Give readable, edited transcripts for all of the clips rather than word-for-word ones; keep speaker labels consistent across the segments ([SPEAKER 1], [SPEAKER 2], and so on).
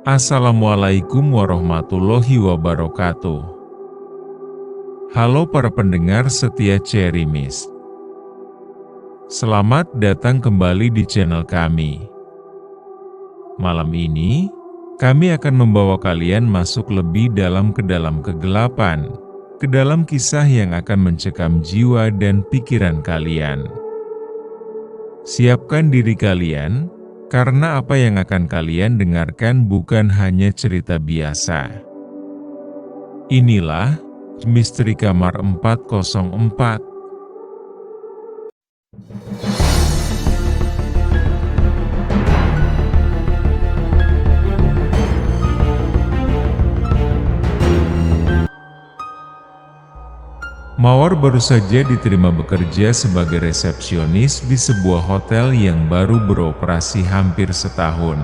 [SPEAKER 1] Assalamualaikum warahmatullahi wabarakatuh. Halo para pendengar setia Cherry Mist. Selamat datang kembali di channel kami. Malam ini, kami akan membawa kalian masuk lebih dalam ke dalam kegelapan, ke dalam kisah yang akan mencekam jiwa dan pikiran kalian. Siapkan diri kalian, karena apa yang akan kalian dengarkan bukan hanya cerita biasa. Inilah Misteri Kamar 404. Mawar baru saja diterima bekerja sebagai resepsionis di sebuah hotel yang baru beroperasi hampir setahun.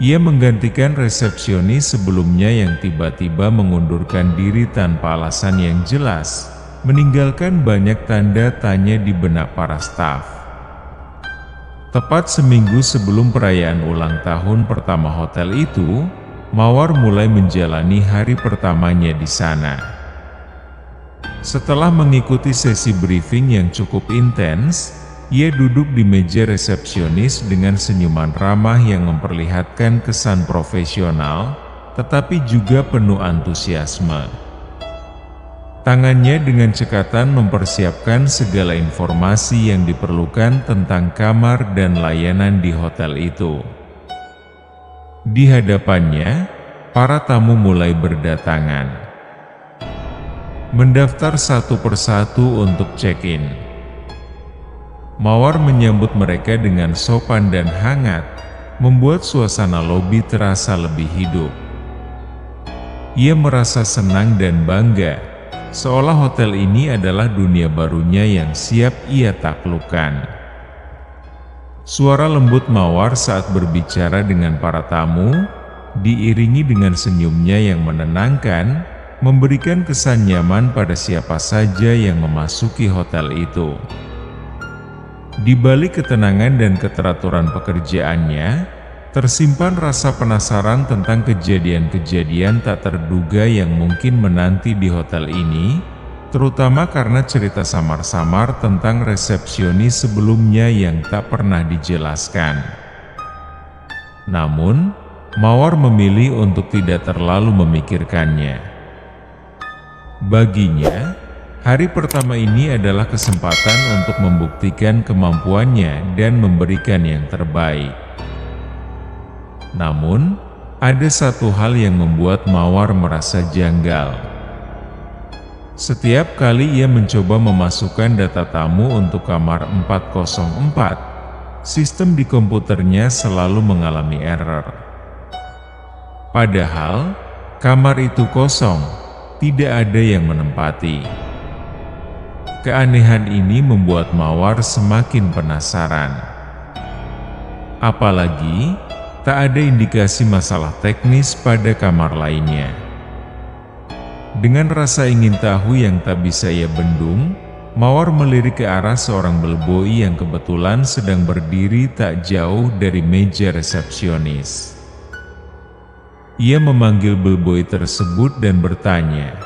[SPEAKER 1] Ia menggantikan resepsionis sebelumnya yang tiba-tiba mengundurkan diri tanpa alasan yang jelas, meninggalkan banyak tanda tanya di benak para staf. Tepat seminggu sebelum perayaan ulang tahun pertama hotel itu, Mawar mulai menjalani hari pertamanya di sana. Setelah mengikuti sesi briefing yang cukup intens, ia duduk di meja resepsionis dengan senyuman ramah yang memperlihatkan kesan profesional, tetapi juga penuh antusiasme. Tangannya dengan cekatan mempersiapkan segala informasi yang diperlukan tentang kamar dan layanan di hotel itu. Di hadapannya, para tamu mulai berdatangan. Mendaftar satu persatu untuk check-in. Mawar menyambut mereka dengan sopan dan hangat, membuat suasana lobi terasa lebih hidup. Ia merasa senang dan bangga, seolah hotel ini adalah dunia barunya yang siap ia taklukkan. Suara lembut Mawar saat berbicara dengan para tamu, diiringi dengan senyumnya yang menenangkan, memberikan kesan nyaman pada siapa saja yang memasuki hotel itu. Di balik ketenangan dan keteraturan pekerjaannya, tersimpan rasa penasaran tentang kejadian-kejadian tak terduga yang mungkin menanti di hotel ini, terutama karena cerita samar-samar tentang resepsionis sebelumnya yang tak pernah dijelaskan. Namun, Mawar memilih untuk tidak terlalu memikirkannya. Baginya, hari pertama ini adalah kesempatan untuk membuktikan kemampuannya dan memberikan yang terbaik. Namun, ada satu hal yang membuat Mawar merasa janggal. Setiap kali ia mencoba memasukkan data tamu untuk kamar 404, sistem di komputernya selalu mengalami error. Padahal, kamar itu kosong. Tidak ada yang menempati. Keanehan ini membuat Mawar semakin penasaran. Apalagi, tak ada indikasi masalah teknis pada kamar lainnya. Dengan rasa ingin tahu yang tak bisa ia bendung, Mawar melirik ke arah seorang bellboy yang kebetulan sedang berdiri tak jauh dari meja resepsionis. Ia memanggil bellboy tersebut dan bertanya,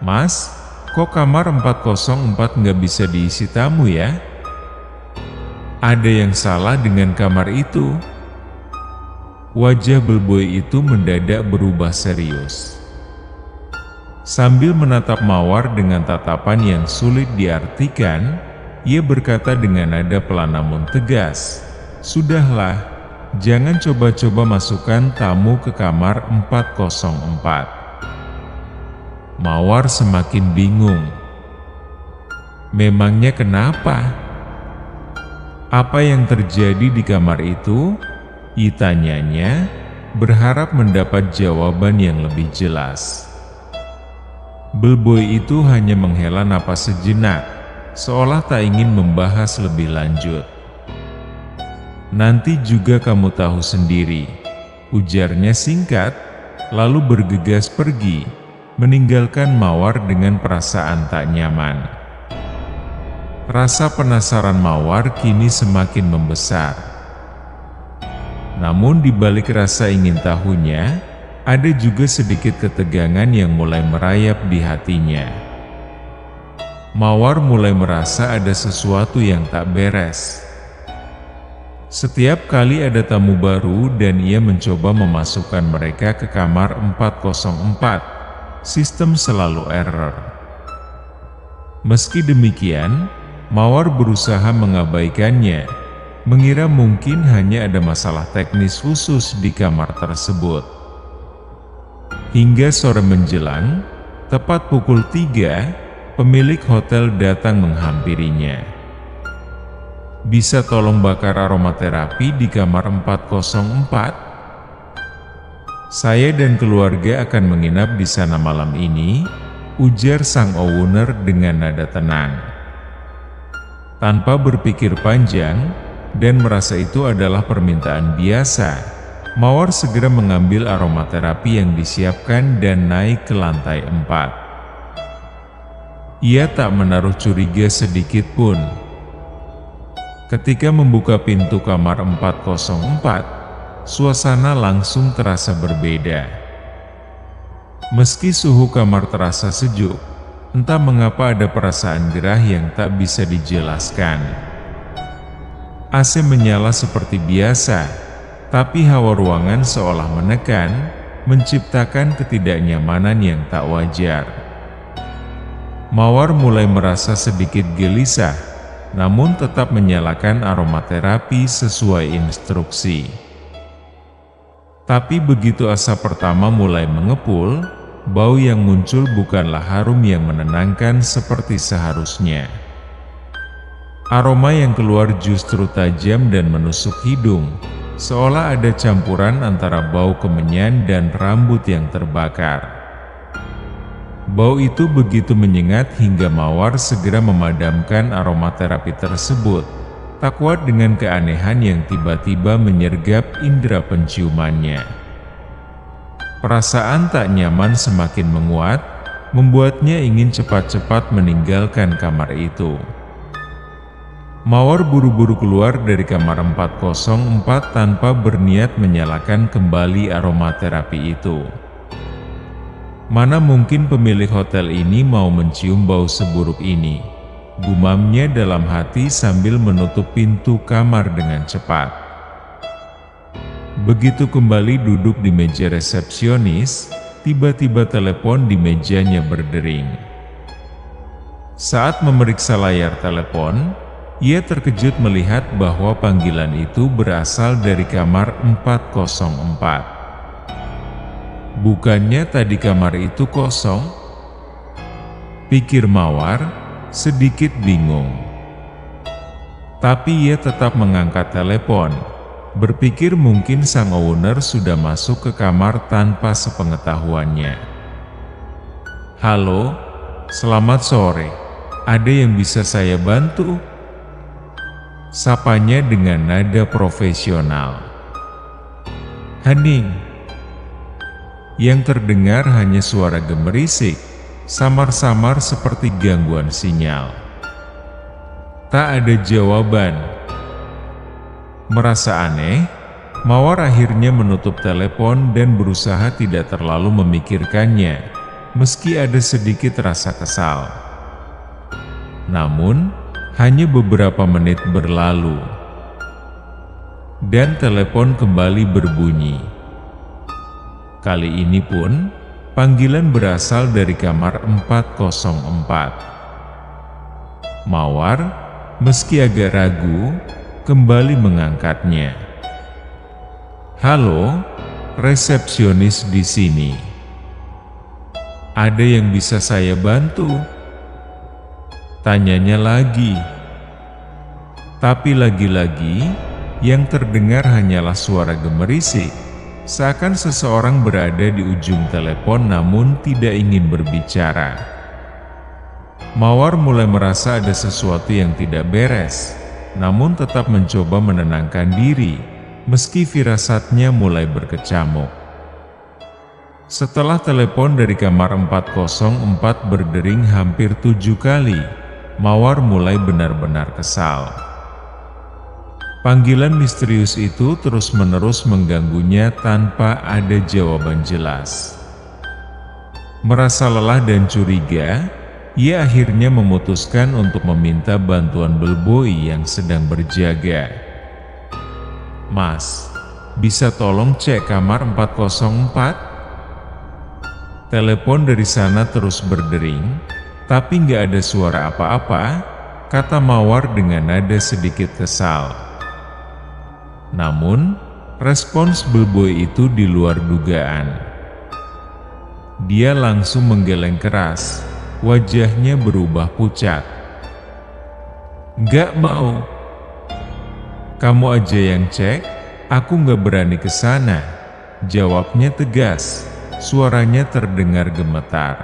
[SPEAKER 1] "Mas, kok kamar 404 nggak bisa diisi tamu ya? Ada yang salah dengan kamar itu?" Wajah bellboy itu mendadak berubah serius. Sambil menatap Mawar dengan tatapan yang sulit diartikan, ia berkata dengan nada pelan namun tegas, "Sudahlah. Jangan coba-coba masukkan tamu ke kamar 404. Mawar semakin bingung. Memangnya kenapa? Apa yang terjadi di kamar itu? Tanyanya, berharap mendapat jawaban yang lebih jelas. Bellboy itu hanya menghela napas sejenak, seolah tak ingin membahas lebih lanjut. "Nanti juga kamu tahu sendiri," ujarnya singkat, lalu bergegas pergi, meninggalkan Mawar dengan perasaan tak nyaman. Rasa penasaran Mawar kini semakin membesar. Namun di balik rasa ingin tahunya, ada juga sedikit ketegangan yang mulai merayap di hatinya. Mawar mulai merasa ada sesuatu yang tak beres. Setiap kali ada tamu baru dan ia mencoba memasukkan mereka ke kamar 404, sistem selalu error. Meski demikian, Mawar berusaha mengabaikannya, mengira mungkin hanya ada masalah teknis khusus di kamar tersebut. Hingga sore menjelang, tepat pukul 3, pemilik hotel datang menghampirinya. "Bisa tolong bakar aromaterapi di kamar 404? Saya dan keluarga akan menginap di sana malam ini," ujar sang owner dengan nada tenang. Tanpa berpikir panjang, dan merasa itu adalah permintaan biasa, Mawar segera mengambil aromaterapi yang disiapkan dan naik ke lantai 4. Ia tak menaruh curiga sedikit pun. Ketika membuka pintu kamar 404, suasana langsung terasa berbeda. Meski suhu kamar terasa sejuk, entah mengapa ada perasaan gerah yang tak bisa dijelaskan. AC menyala seperti biasa, tapi hawa ruangan seolah menekan, menciptakan ketidaknyamanan yang tak wajar. Mawar mulai merasa sedikit gelisah, namun tetap menyalakan aromaterapi sesuai instruksi. Tapi begitu asap pertama mulai mengepul, bau yang muncul bukanlah harum yang menenangkan seperti seharusnya. Aroma yang keluar justru tajam dan menusuk hidung, seolah ada campuran antara bau kemenyan dan rambut yang terbakar. Bau itu begitu menyengat hingga Mawar segera memadamkan aromaterapi tersebut, tak kuat dengan keanehan yang tiba-tiba menyergap indera penciumannya. Perasaan tak nyaman semakin menguat, membuatnya ingin cepat-cepat meninggalkan kamar itu. Mawar buru-buru keluar dari kamar 404 tanpa berniat menyalakan kembali aromaterapi itu. Mana mungkin pemilik hotel ini mau mencium bau seburuk ini, gumamnya dalam hati sambil menutup pintu kamar dengan cepat. Begitu kembali duduk di meja resepsionis, tiba-tiba telepon di mejanya berdering. Saat memeriksa layar telepon, ia terkejut melihat bahwa panggilan itu berasal dari kamar 404. Bukannya tadi kamar itu kosong? Pikir Mawar, sedikit bingung. Tapi ia tetap mengangkat telepon, berpikir mungkin sang owner sudah masuk ke kamar tanpa sepengetahuannya. "Halo, selamat sore. Ada yang bisa saya bantu?" Sapanya dengan nada profesional. "Hening." Yang terdengar hanya suara gemerisik, samar-samar seperti gangguan sinyal. Tak ada jawaban. Merasa aneh, Mawar akhirnya menutup telepon dan berusaha tidak terlalu memikirkannya, meski ada sedikit rasa kesal. Namun, hanya beberapa menit berlalu, dan telepon kembali berbunyi. Kali ini pun, panggilan berasal dari kamar 404. Mawar, meski agak ragu, kembali mengangkatnya. "Halo, resepsionis di sini. Ada yang bisa saya bantu?" Tanyanya lagi. Tapi lagi-lagi, yang terdengar hanyalah suara gemerisik, seakan seseorang berada di ujung telepon namun tidak ingin berbicara. Mawar mulai merasa ada sesuatu yang tidak beres, namun tetap mencoba menenangkan diri, meski firasatnya mulai berkecamuk. Setelah telepon dari kamar 404 berdering hampir 7 kali, Mawar mulai benar-benar kesal. Panggilan misterius itu terus-menerus mengganggunya tanpa ada jawaban jelas. Merasa lelah dan curiga, ia akhirnya memutuskan untuk meminta bantuan bellboy yang sedang berjaga. "Mas, bisa tolong cek kamar 404?" Telepon dari sana terus berdering, tapi nggak ada suara apa-apa, kata Mawar dengan nada sedikit kesal. Namun, respons bellboy itu di luar dugaan. Dia langsung menggeleng keras, wajahnya berubah pucat. "Nggak mau. Kamu aja yang cek, aku nggak berani ke sana," jawabnya tegas, suaranya terdengar gemetar.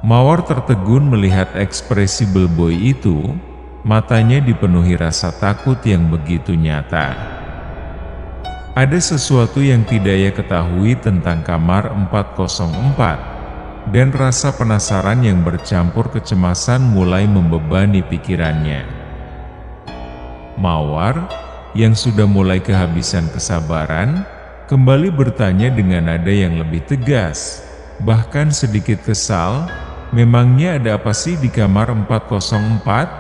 [SPEAKER 1] Mawar tertegun melihat ekspresi bellboy itu. Matanya dipenuhi rasa takut yang begitu nyata. Ada sesuatu yang tidak ia ketahui tentang kamar 404, dan rasa penasaran yang bercampur kecemasan mulai membebani pikirannya. Mawar, yang sudah mulai kehabisan kesabaran, kembali bertanya dengan nada yang lebih tegas, bahkan sedikit kesal, "Memangnya ada apa sih di kamar 404?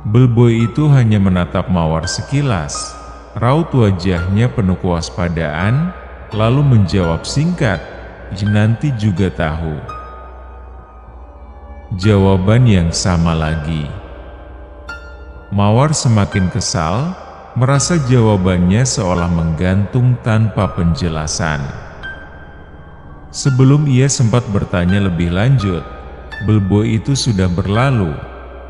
[SPEAKER 1] Bellboy itu hanya menatap Mawar sekilas, raut wajahnya penuh kewaspadaan, lalu menjawab singkat, "Nanti juga tahu." Jawaban yang sama lagi. Mawar semakin kesal, merasa jawabannya seolah menggantung tanpa penjelasan. Sebelum ia sempat bertanya lebih lanjut, bellboy itu sudah berlalu,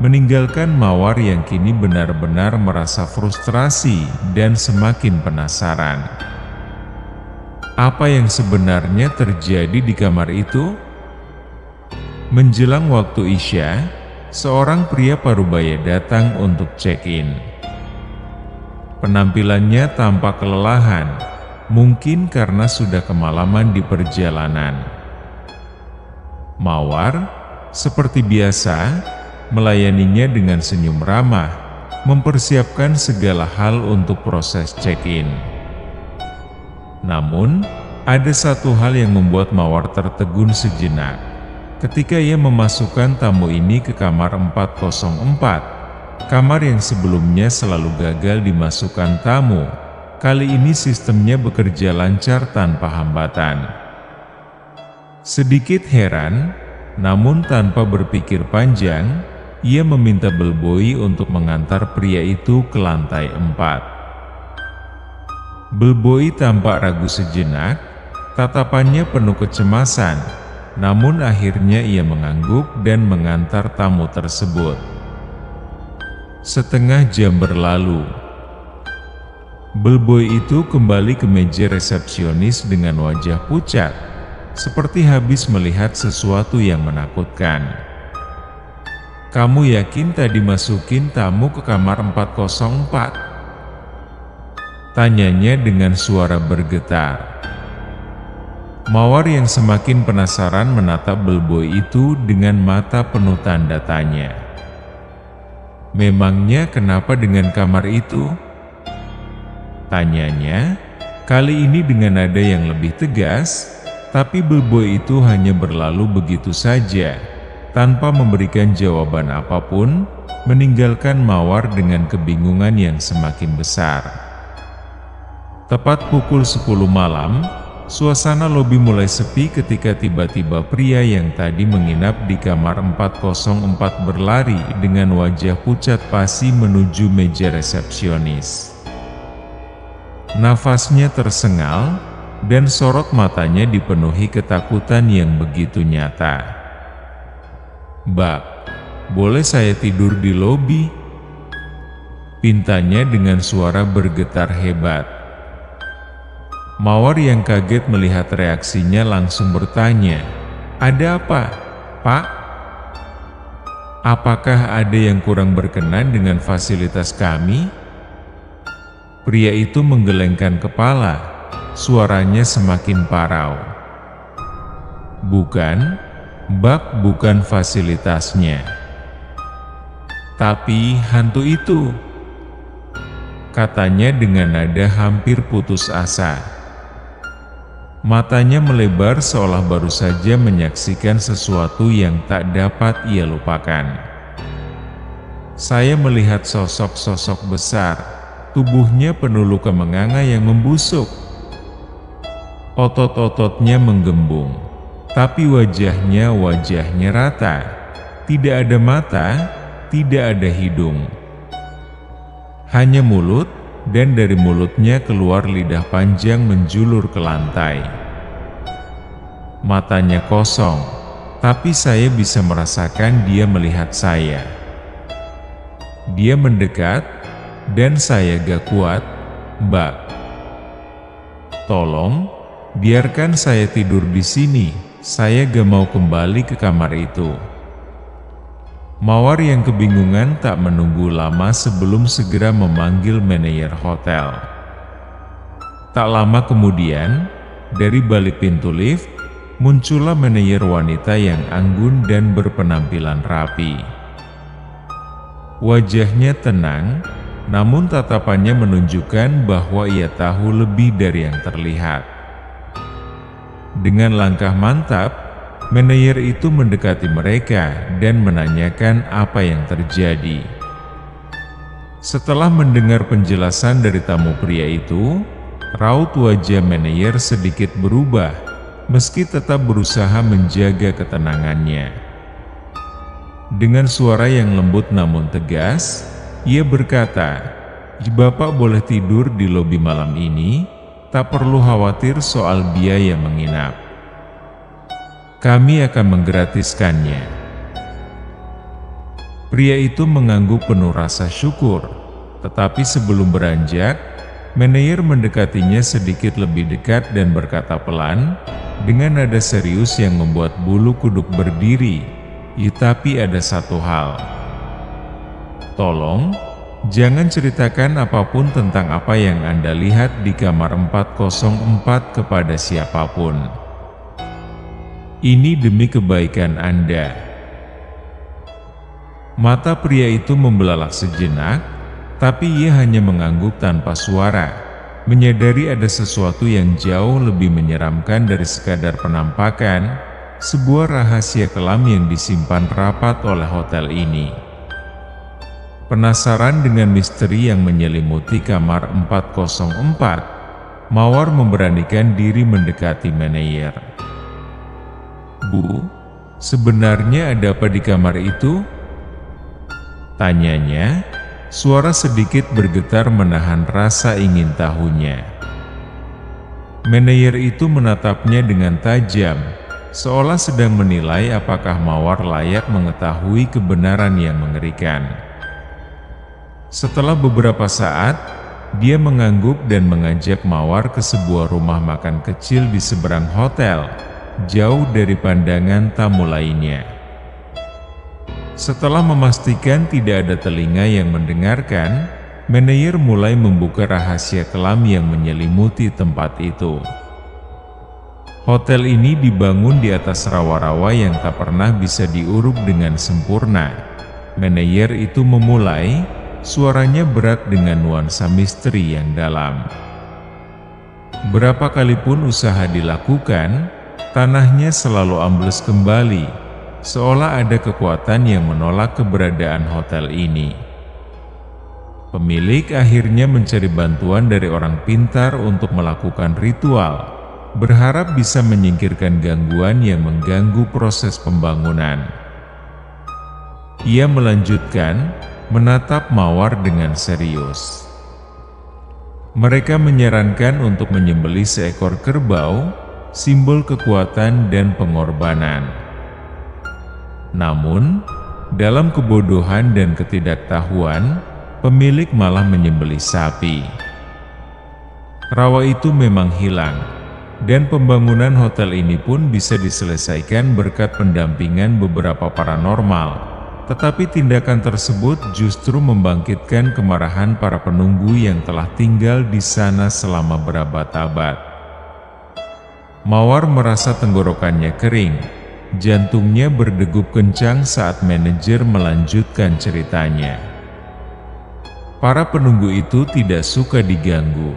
[SPEAKER 1] meninggalkan Mawar yang kini benar-benar merasa frustrasi dan semakin penasaran. Apa yang sebenarnya terjadi di kamar itu? Menjelang waktu Isya, seorang pria parubaya datang untuk check-in. Penampilannya tampak kelelahan, mungkin karena sudah kemalaman di perjalanan. Mawar, seperti biasa, melayaninya dengan senyum ramah, mempersiapkan segala hal untuk proses check-in. Namun, ada satu hal yang membuat Mawar tertegun sejenak. Ketika ia memasukkan tamu ini ke kamar 404, kamar yang sebelumnya selalu gagal dimasukkan tamu, kali ini sistemnya bekerja lancar tanpa hambatan. Sedikit heran, namun tanpa berpikir panjang, ia meminta bellboy untuk mengantar pria itu ke lantai 4. Bellboy tampak ragu sejenak, tatapannya penuh kecemasan, namun akhirnya ia mengangguk dan mengantar tamu tersebut. Setengah jam berlalu. Bellboy itu kembali ke meja resepsionis dengan wajah pucat, seperti habis melihat sesuatu yang menakutkan. "Kamu yakin tadi masukin tamu ke kamar 404? Tanyanya dengan suara bergetar. Mawar yang semakin penasaran menatap bellboy itu dengan mata penuh tanda tanya. "Memangnya kenapa dengan kamar itu?" tanyanya, kali ini dengan nada yang lebih tegas, tapi bellboy itu hanya berlalu begitu saja. Tanpa memberikan jawaban apapun, meninggalkan Mawar dengan kebingungan yang semakin besar. Tepat pukul 10 malam, suasana lobi mulai sepi ketika tiba-tiba pria yang tadi menginap di kamar 404 berlari dengan wajah pucat pasi menuju meja resepsionis. Nafasnya tersengal, dan sorot matanya dipenuhi ketakutan yang begitu nyata. "Mbak, boleh saya tidur di lobi?" pintanya dengan suara bergetar hebat. Mawar yang kaget melihat reaksinya langsung bertanya, "Ada apa, Pak? Apakah ada yang kurang berkenan dengan fasilitas kami?" Pria itu menggelengkan kepala, suaranya semakin parau. "Bukan, Mbak, bukan fasilitasnya. Tapi hantu itu," katanya dengan nada hampir putus asa. Matanya melebar seolah baru saja menyaksikan sesuatu yang tak dapat ia lupakan. Saya melihat sosok-sosok besar, tubuhnya penuh luka menganga yang membusuk. Otot-ototnya menggembung, tapi wajahnya rata. Tidak ada mata, tidak ada hidung. Hanya mulut, dan dari mulutnya keluar lidah panjang menjulur ke lantai. Matanya kosong, tapi saya bisa merasakan dia melihat saya. Dia mendekat, dan saya gak kuat. "Mbak, tolong, biarkan saya tidur di sini. Saya gak mau kembali ke kamar itu." Mawar yang kebingungan tak menunggu lama sebelum segera memanggil manajer hotel. Tak lama kemudian, dari balik pintu lift, muncullah manajer wanita yang anggun dan berpenampilan rapi. Wajahnya tenang, namun tatapannya menunjukkan bahwa ia tahu lebih dari yang terlihat. Dengan langkah mantap, manajer itu mendekati mereka dan menanyakan apa yang terjadi. Setelah mendengar penjelasan dari tamu pria itu, raut wajah manajer sedikit berubah, meski tetap berusaha menjaga ketenangannya. Dengan suara yang lembut namun tegas, ia berkata, "Bapak boleh tidur di lobi malam ini, tak perlu khawatir soal biaya menginap. Kami akan menggratiskannya." Pria itu mengangguk penuh rasa syukur, tetapi sebelum beranjak, manajer mendekatinya sedikit lebih dekat dan berkata pelan, dengan nada serius yang membuat bulu kuduk berdiri, "Ya, tapi ada satu hal. Tolong, jangan ceritakan apapun tentang apa yang Anda lihat di kamar 404 kepada siapapun. Ini demi kebaikan Anda." Mata pria itu membelalak sejenak, tapi ia hanya mengangguk tanpa suara, menyadari ada sesuatu yang jauh lebih menyeramkan dari sekadar penampakan, sebuah rahasia kelam yang disimpan rapat oleh hotel ini. Penasaran dengan misteri yang menyelimuti kamar 404, Mawar memberanikan diri mendekati manajer. "Bu, sebenarnya ada apa di kamar itu?" tanyanya, suara sedikit bergetar menahan rasa ingin tahunya. Manajer itu menatapnya dengan tajam, seolah sedang menilai apakah Mawar layak mengetahui kebenaran yang mengerikan. Setelah beberapa saat, dia mengangguk dan mengajak Mawar ke sebuah rumah makan kecil di seberang hotel, jauh dari pandangan tamu lainnya. Setelah memastikan tidak ada telinga yang mendengarkan, manajer mulai membuka rahasia kelam yang menyelimuti tempat itu. Hotel ini dibangun di atas rawa-rawa yang tak pernah bisa diuruk dengan sempurna. Manajer itu memulai, suaranya berat dengan nuansa misteri yang dalam. Berapa kali pun usaha dilakukan, tanahnya selalu ambles kembali, seolah ada kekuatan yang menolak keberadaan hotel ini. Pemilik akhirnya mencari bantuan dari orang pintar untuk melakukan ritual, berharap bisa menyingkirkan gangguan yang mengganggu proses pembangunan. Ia melanjutkan, menatap Mawar dengan serius. Mereka menyarankan untuk menyembelih seekor kerbau, simbol kekuatan dan pengorbanan. Namun, dalam kebodohan dan ketidaktahuan, pemilik malah menyembelih sapi. Rawa itu memang hilang, dan pembangunan hotel ini pun bisa diselesaikan berkat pendampingan beberapa paranormal, tetapi tindakan tersebut justru membangkitkan kemarahan para penunggu yang telah tinggal di sana selama berabad-abad. Mawar merasa tenggorokannya kering, jantungnya berdegup kencang saat manajer melanjutkan ceritanya. Para penunggu itu tidak suka diganggu.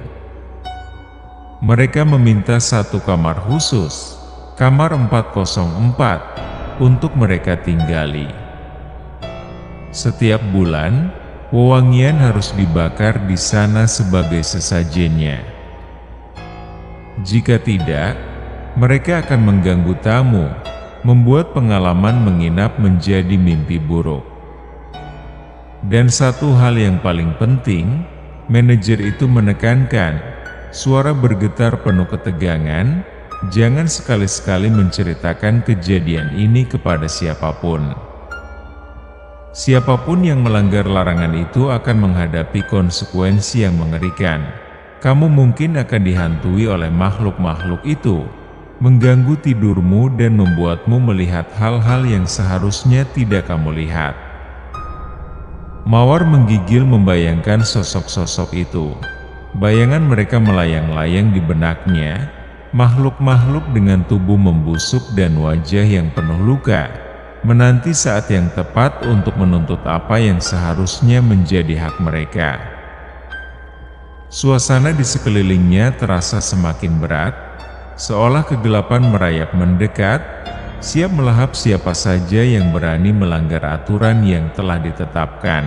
[SPEAKER 1] Mereka meminta satu kamar khusus, kamar 404, untuk mereka tinggali. Setiap bulan, wewangian harus dibakar di sana sebagai sesajennya. Jika tidak, mereka akan mengganggu tamu, membuat pengalaman menginap menjadi mimpi buruk. Dan satu hal yang paling penting, manajer itu menekankan, suara bergetar penuh ketegangan, jangan sekali-sekali menceritakan kejadian ini kepada siapapun. Siapapun yang melanggar larangan itu akan menghadapi konsekuensi yang mengerikan. Kamu mungkin akan dihantui oleh makhluk-makhluk itu, mengganggu tidurmu dan membuatmu melihat hal-hal yang seharusnya tidak kamu lihat. Mawar menggigil membayangkan sosok-sosok itu. Bayangan mereka melayang-layang di benaknya, makhluk-makhluk dengan tubuh membusuk dan wajah yang penuh luka, menanti saat yang tepat untuk menuntut apa yang seharusnya menjadi hak mereka. Suasana di sekelilingnya terasa semakin berat, seolah kegelapan merayap mendekat, siap melahap siapa saja yang berani melanggar aturan yang telah ditetapkan.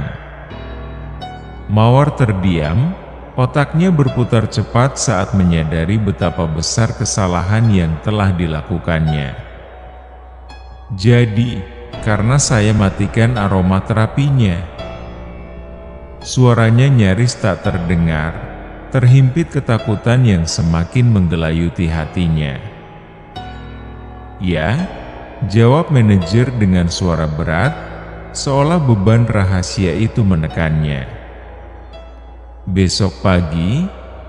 [SPEAKER 1] Mawar terdiam, otaknya berputar cepat saat menyadari betapa besar kesalahan yang telah dilakukannya. Jadi, karena saya matikan aromaterapinya. Suaranya nyaris tak terdengar, terhimpit ketakutan yang semakin menggelayuti hatinya. Ya, jawab manajer dengan suara berat, seolah beban rahasia itu menekannya. Besok pagi,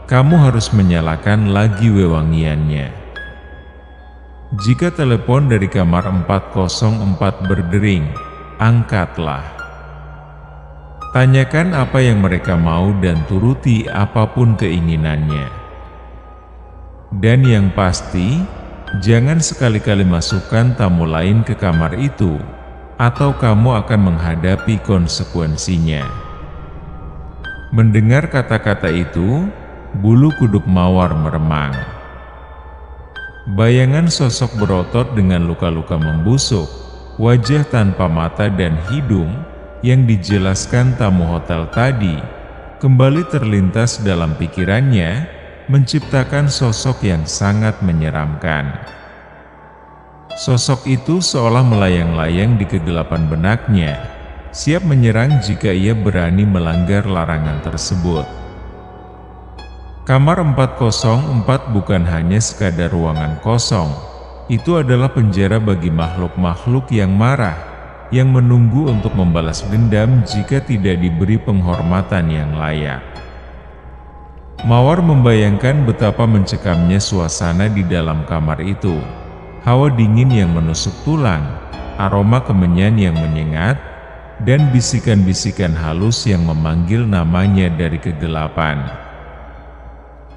[SPEAKER 1] kamu harus menyalakan lagi wewangiannya. Jika telepon dari kamar 404 berdering, angkatlah. Tanyakan apa yang mereka mau dan turuti apapun keinginannya. Dan yang pasti, jangan sekali-kali masukkan tamu lain ke kamar itu, atau kamu akan menghadapi konsekuensinya. Mendengar kata-kata itu, bulu kuduk Mawar meremang. Bayangan sosok berotot dengan luka-luka membusuk, wajah tanpa mata dan hidung, yang dijelaskan tamu hotel tadi, kembali terlintas dalam pikirannya, menciptakan sosok yang sangat menyeramkan. Sosok itu seolah melayang-layang di kegelapan benaknya, siap menyerang jika ia berani melanggar larangan tersebut. Kamar 404 bukan hanya sekadar ruangan kosong, itu adalah penjara bagi makhluk-makhluk yang marah, yang menunggu untuk membalas dendam jika tidak diberi penghormatan yang layak. Mawar membayangkan betapa mencekamnya suasana di dalam kamar itu. Hawa dingin yang menusuk tulang, aroma kemenyan yang menyengat, dan bisikan-bisikan halus yang memanggil namanya dari kegelapan.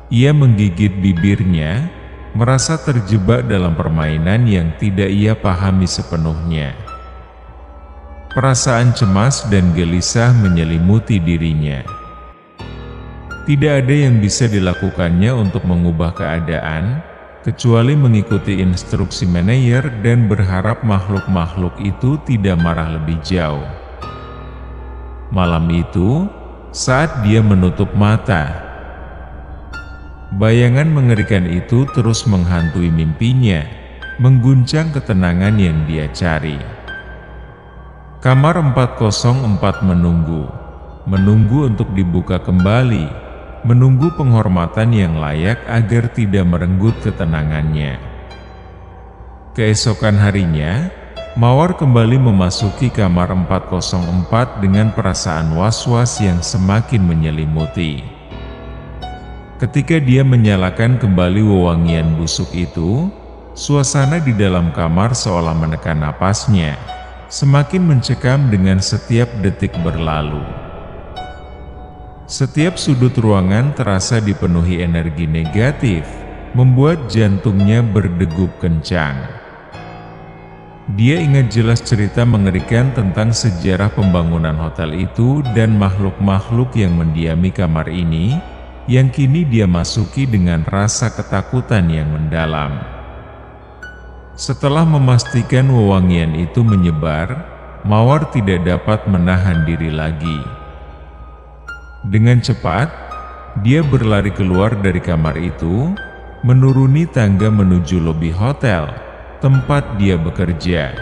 [SPEAKER 1] Ia menggigit bibirnya, merasa terjebak dalam permainan yang tidak ia pahami sepenuhnya. Perasaan cemas dan gelisah menyelimuti dirinya. Tidak ada yang bisa dilakukannya untuk mengubah keadaan, kecuali mengikuti instruksi manajer dan berharap makhluk-makhluk itu tidak marah lebih jauh. Malam itu, saat dia menutup mata, bayangan mengerikan itu terus menghantui mimpinya, mengguncang ketenangan yang dia cari. Kamar 404 menunggu untuk dibuka kembali, menunggu penghormatan yang layak agar tidak merenggut ketenangannya. Keesokan harinya, Mawar kembali memasuki kamar 404 dengan perasaan was-was yang semakin menyelimuti. Ketika dia menyalakan kembali wewangian busuk itu, suasana di dalam kamar seolah menekan napasnya, semakin mencekam dengan setiap detik berlalu. Setiap sudut ruangan terasa dipenuhi energi negatif, membuat jantungnya berdegup kencang. Dia ingat jelas cerita mengerikan tentang sejarah pembangunan hotel itu dan makhluk-makhluk yang mendiami kamar ini, yang kini dia masuki dengan rasa ketakutan yang mendalam. Setelah memastikan wewangian itu menyebar, Mawar tidak dapat menahan diri lagi. Dengan cepat, dia berlari keluar dari kamar itu, menuruni tangga menuju lobi hotel tempat dia bekerja.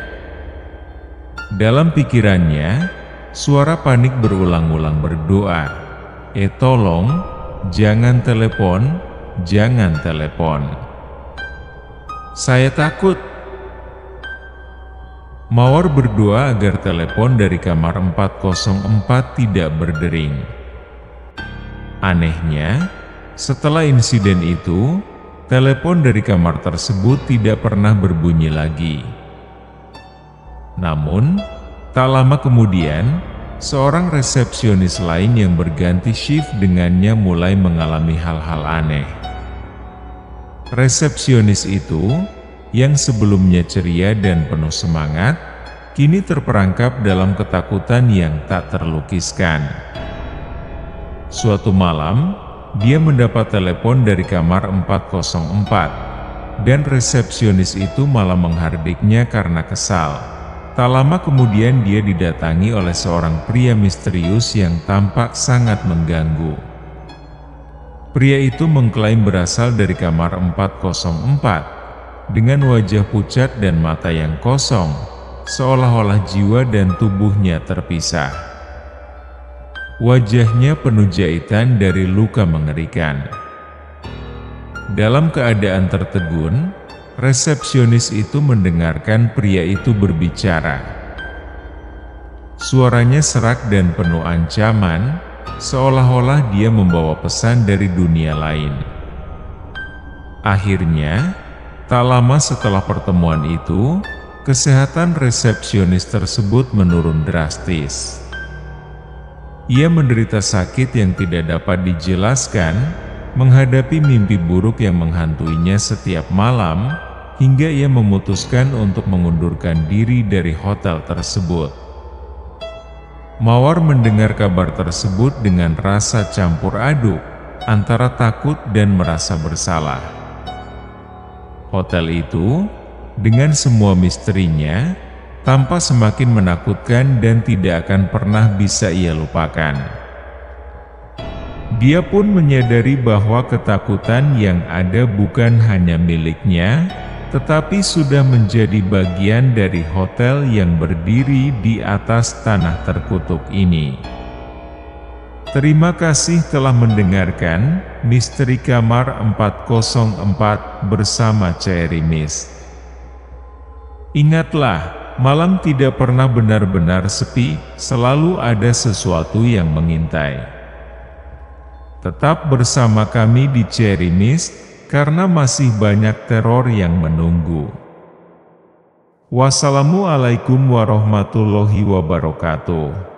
[SPEAKER 1] Dalam pikirannya, suara panik berulang-ulang berdoa, tolong, jangan telepon, jangan telepon. Saya takut." Mawar berdoa agar telepon dari kamar 404 tidak berdering. Anehnya, setelah insiden itu, telepon dari kamar tersebut tidak pernah berbunyi lagi. Namun, tak lama kemudian, seorang resepsionis lain yang berganti shift dengannya mulai mengalami hal-hal aneh. Resepsionis itu, yang sebelumnya ceria dan penuh semangat, kini terperangkap dalam ketakutan yang tak terlukiskan. Suatu malam, dia mendapat telepon dari kamar 404, dan resepsionis itu malah menghardiknya karena kesal. Tak lama kemudian dia didatangi oleh seorang pria misterius yang tampak sangat mengganggu. Pria itu mengklaim berasal dari kamar 404, dengan wajah pucat dan mata yang kosong, seolah-olah jiwa dan tubuhnya terpisah. Wajahnya penuh jahitan dari luka mengerikan. Dalam keadaan tertegun, resepsionis itu mendengarkan pria itu berbicara. Suaranya serak dan penuh ancaman, seolah-olah dia membawa pesan dari dunia lain. Akhirnya, tak lama setelah pertemuan itu, kesehatan resepsionis tersebut menurun drastis. Ia menderita sakit yang tidak dapat dijelaskan, menghadapi mimpi buruk yang menghantuinya setiap malam, hingga ia memutuskan untuk mengundurkan diri dari hotel tersebut. Mawar mendengar kabar tersebut dengan rasa campur aduk, antara takut dan merasa bersalah. Hotel itu, dengan semua misterinya, tampak semakin menakutkan dan tidak akan pernah bisa ia lupakan. Dia pun menyadari bahwa ketakutan yang ada bukan hanya miliknya, tetapi sudah menjadi bagian dari hotel yang berdiri di atas tanah terkutuk ini. Terima kasih telah mendengarkan Misteri Kamar 404 bersama Cherry Mist. Ingatlah, malam tidak pernah benar-benar sepi, selalu ada sesuatu yang mengintai. Tetap bersama kami di Cherry Mist, karena masih banyak teror yang menunggu. Wassalamualaikum warahmatullahi wabarakatuh.